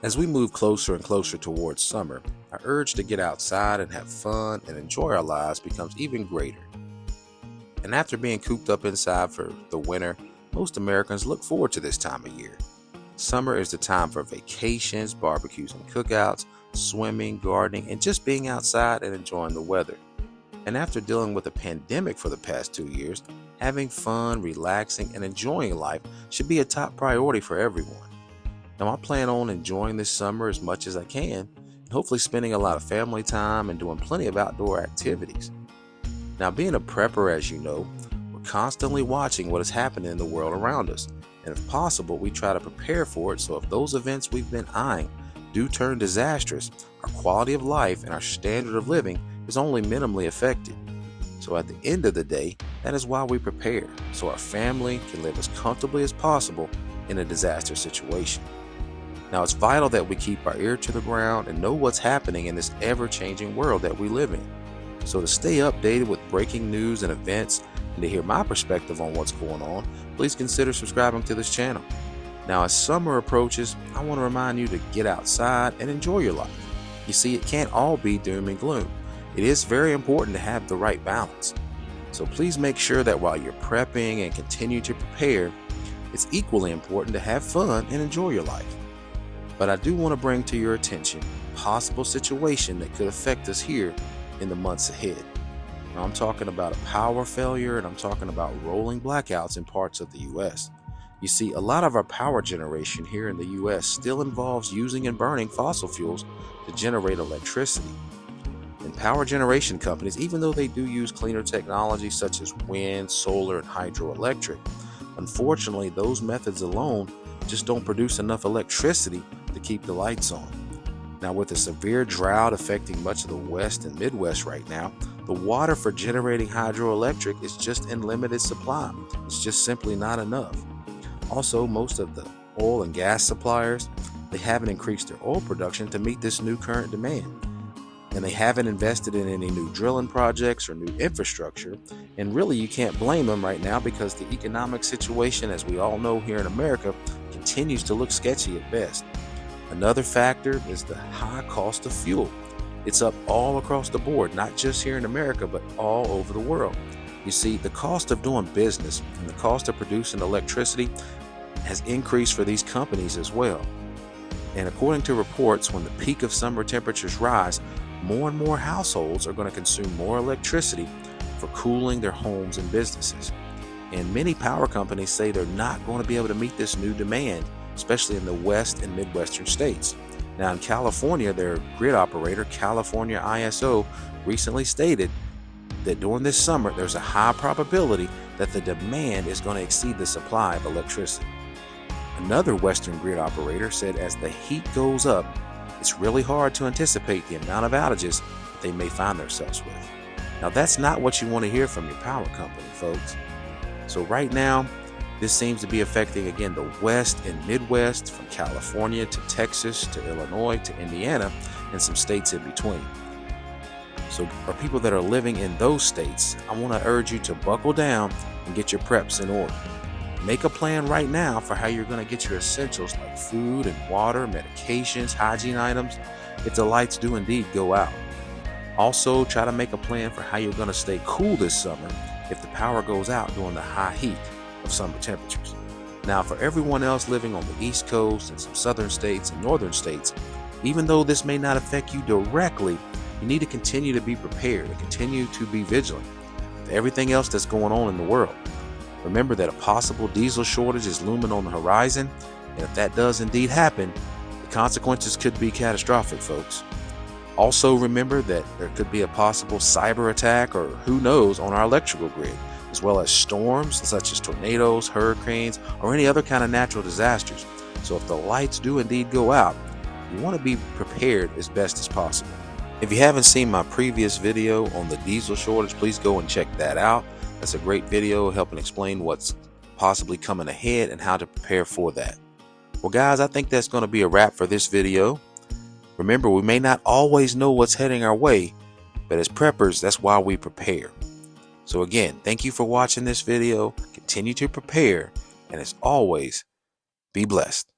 As we move closer and closer towards summer, our urge to get outside and have fun and enjoy our lives becomes even greater. And after being cooped up inside for the winter, most Americans look forward to this time of year. Summer is the time for vacations, barbecues and cookouts, swimming, gardening, and just being outside and enjoying the weather. And after dealing with a pandemic for the past 2 years, having fun, relaxing, and enjoying life should be a top priority for everyone. Now, I plan on enjoying this summer as much as I can, and hopefully spending a lot of family time and doing plenty of outdoor activities. Now, being a prepper, as you know, we're constantly watching what is happening in the world around us, and if possible, we try to prepare for it so if those events we've been eyeing do turn disastrous, our quality of life and our standard of living is only minimally affected. So at the end of the day, that is why we prepare, so our family can live as comfortably as possible in a disaster situation. Now, it's vital that we keep our ear to the ground and know what's happening in this ever-changing world that we live in. So to stay updated with breaking news and events, and to hear my perspective on what's going on, please consider subscribing to this channel. Now, as summer approaches, I want to remind you to get outside and enjoy your life. You see, it can't all be doom and gloom. It is very important to have the right balance. So please make sure that while you're prepping and continue to prepare, it's equally important to have fun and enjoy your life. But I do want to bring to your attention a possible situation that could affect us here in the months ahead. Now, I'm talking about a power failure, and I'm talking about rolling blackouts in parts of the U.S. You see, a lot of our power generation here in the U.S. still involves using and burning fossil fuels to generate electricity. And power generation companies, even though they do use cleaner technology such as wind, solar, and hydroelectric, unfortunately, those methods alone just don't produce enough electricity to keep the lights on. Now, with a severe drought affecting much of the West and Midwest right now, the water for generating hydroelectric is just in limited supply. It's just simply not enough. Also, most of the oil and gas suppliers, they haven't increased their oil production to meet this new current demand. And they haven't invested in any new drilling projects or new infrastructure. And really, you can't blame them right now because the economic situation, as we all know here in America, continues to look sketchy at best. Another factor is the high cost of fuel. It's up all across the board, not just here in America, but all over the world. You see, the cost of doing business and the cost of producing electricity has increased for these companies as well. And according to reports, when the peak of summer temperatures rise, more and more households are going to consume more electricity for cooling their homes and businesses. And many power companies say they're not going to be able to meet this new demand, especially in the West and Midwestern states. Now, in California, their grid operator, California ISO, recently stated that during this summer, there's a high probability that the demand is going to exceed the supply of electricity. Another Western grid operator said as the heat goes up, it's really hard to anticipate the amount of outages that they may find themselves with. Now, that's not what you want to hear from your power company, folks. So right now, this seems to be affecting, again, the West and Midwest, from California to Texas to Illinois to Indiana and some states in between. So for people that are living in those states, I want to urge you to buckle down and get your preps in order. Make a plan right now for how you're going to get your essentials like food and water, medications, hygiene items, if the lights do indeed go out. Also, try to make a plan for how you're going to stay cool this summer if the power goes out during the high heat of summer temperatures. Now, for everyone else living on the East Coast and some southern states and northern states, even though this may not affect you directly, you need to continue to be prepared and continue to be vigilant with everything else that's going on in the world. Remember that a possible diesel shortage is looming on the horizon, and if that does indeed happen, the consequences could be catastrophic, folks. Also, remember that there could be a possible cyber attack, or who knows, on our electrical grid, as well as storms such as tornadoes, hurricanes, or any other kind of natural disasters. So if the lights do indeed go out, you want to be prepared as best as possible. If you haven't seen my previous video on the diesel shortage, please go and check that out. That's a great video helping explain what's possibly coming ahead and how to prepare for that. Well, guys, I think that's going to be a wrap for this video. Remember, we may not always know what's heading our way, but as preppers, that's why we prepare. So again, thank you for watching this video. Continue to prepare, and as always, be blessed.